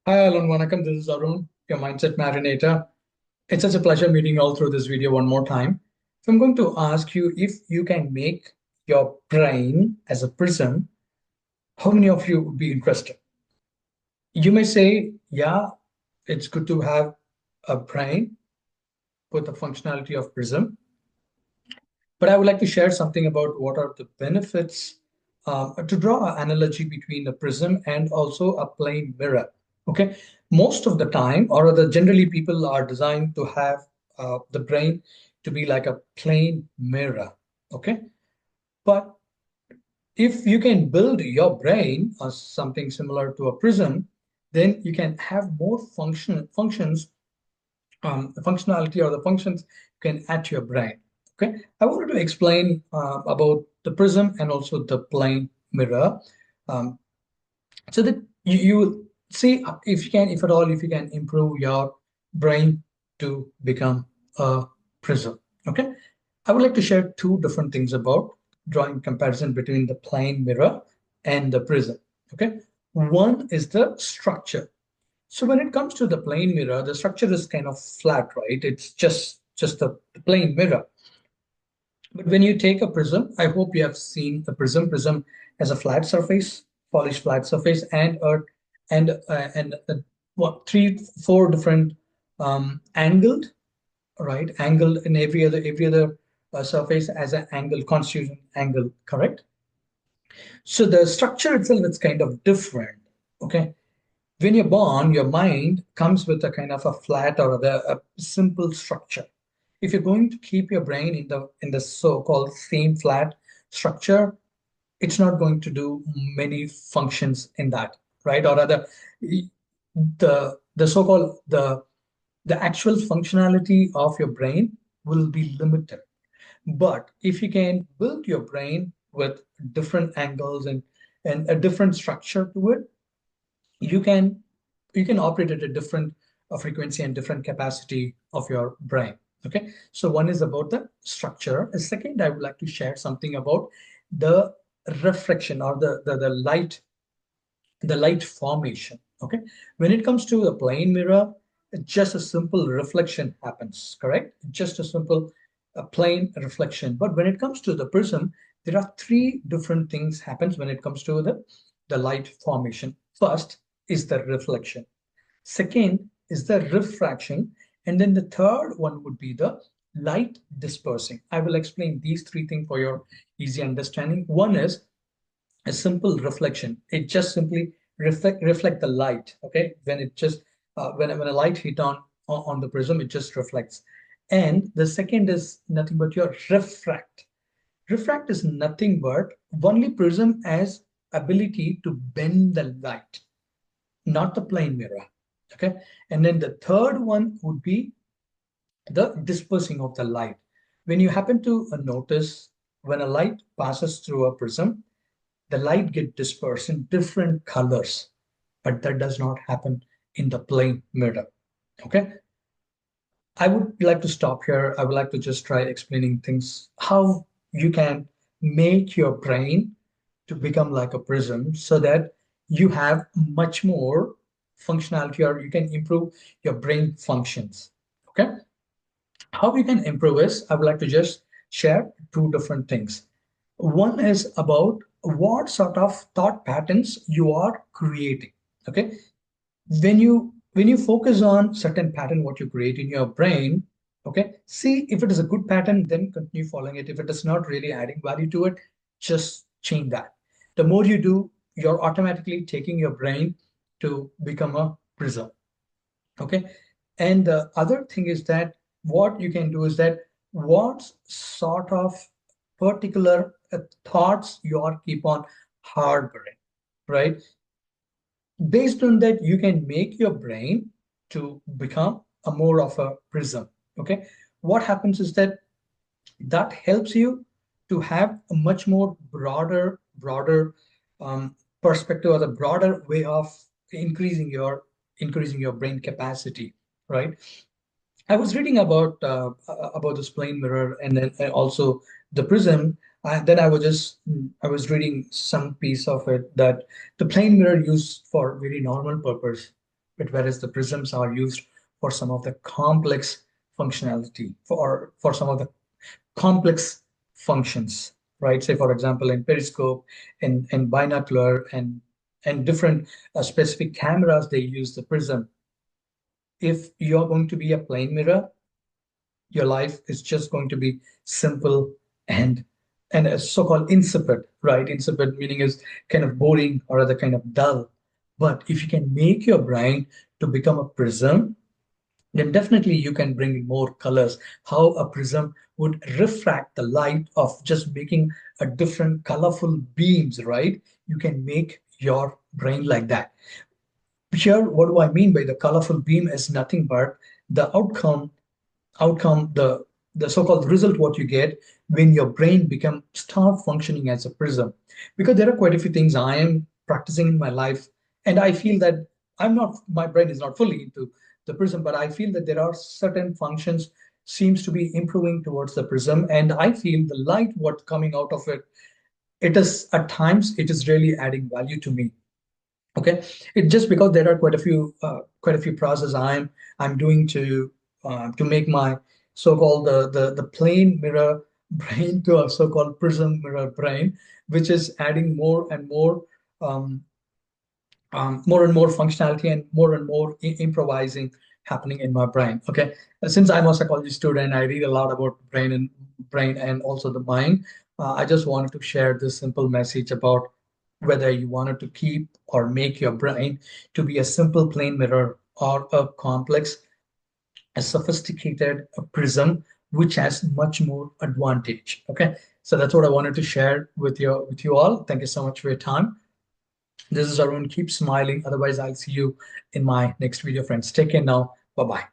Hi, Alan. Vanakkam. This is Arun, your Mindset Marinator. It's such a pleasure meeting you all through this video one more time. So I'm going to ask you if you can make your brain as a prism, how many of you would be interested? You may say, yeah, it's good to have a brain with the functionality of prism, but I would like to share something about what are the benefits to draw an analogy between a prism and also a plane mirror. Okay, most of the time, or rather, generally, people are designed to have the brain to be like a plane mirror. Okay, but if you can build your brain as something similar to a prism, then you can have more functions, the functionality or the functions you can add to your brain. Okay, I wanted to explain about the prism and also the plane mirror, um, so that you see if you can, if at all, if you can improve your brain to become a prism. Okay, I would like to share two different things about drawing comparison between the plane mirror and the prism. Okay, one is the structure. So when it comes to the plane mirror, the structure is kind of flat, right? It's just the plain mirror. But when you take a prism, I hope you have seen the prism. Prism has a flat surface, polished flat surface, and what three, four different angled, right? Angled in every other surface as an angle, constitution angle, correct? So the structure itself is kind of different. Okay, when you're born, your mind comes with a kind of a flat or a simple structure. If you're going to keep your brain in the so-called same flat structure, it's not going to do many functions in that, right? Or rather, the so-called the actual functionality of your brain will be limited. But if you can build your brain with different angles and a different structure to it, you can you can operate at a different frequency and different capacity of your brain. Okay, so one is about the structure. The second, I would like to share something about the reflection or the light formation. Okay, when it comes to the plane mirror, just a simple reflection happens, correct? Just a simple plane reflection. But when it comes to the prism, there are three different things happens when it comes to the light formation. First is the reflection, second is the refraction, and then the third one would be the light dispersing. I will explain these three things for your easy understanding. One is a simple reflection. It just simply reflect the light. Okay, when it just when a light hit on the prism, it just reflects. And the second is nothing but your refract. Refract is nothing but only prism has ability to bend the light, not the plane mirror. Okay, and then the third one would be the dispersing of the light. When you happen to notice, when a light passes through a prism, the light get dispersed in different colors, but that does not happen in the plane mirror. Okay, I would like to stop here. I would like to just try explaining things how you can make your brain to become like a prism so that you have much more functionality, or you can improve your brain functions. Okay, how you can improve is, I would like to just share two different things. One is about what sort of thought patterns you are creating. Okay, when you focus on certain pattern what you create in your brain, okay, see if it is a good pattern, then continue following it. If it is not really adding value to it, just change that. The more you do, you're automatically taking your brain to become a prism. Okay, and the other thing is that what you can do is that what sort of particular thoughts you are keep on harboring, right? Based on that, you can make your brain to become a more of a prism. Okay, what happens is that that helps you to have a much more broader perspective, or the broader way of increasing your brain capacity, right? I was reading about this plane mirror, and then also the prism. Then I was reading some piece of it that the plane mirror used for very normal purpose. but whereas the prisms are used for some of the complex functionality, for some of the complex functions, right? Say, for example, in periscope, in binocular, and different specific cameras, they use the prism. If you're going to be a plain mirror, your life is just going to be simple and a so-called insipid, right? Insipid meaning is kind of boring or other kind of dull. But if you can make your brain to become a prism, then definitely you can bring in more colors. How a prism would refract the light of just making a different colorful beams, right? You can make your brain like that. Here, what do I mean by the colorful beam is nothing but the outcome, the so-called result what you get when your brain become start functioning as a prism. Because there are quite a few things I am practicing in my life, and I feel that my brain is not fully into the prism, but I feel that there are certain functions seems to be improving towards the prism, and I feel the light what coming out of it, it is at times it is really adding value to me. Okay, it just because there are quite a few processes I'm doing to make my so-called the plain mirror brain to a so-called prism mirror brain, which is adding um, more and more functionality and more improvising happening in my brain. Okay, since I'm a psychology student, I read a lot about brain and also the mind. I just wanted to share this simple message about whether you wanted to keep or make your brain to be a simple plain mirror or a complex, a sophisticated prism, which has much more advantage. Okay, so that's what I wanted to share with you all. Thank you so much for your time. This is Arun. Keep smiling. Otherwise, I'll see you in my next video, friends. Take care now. Bye bye.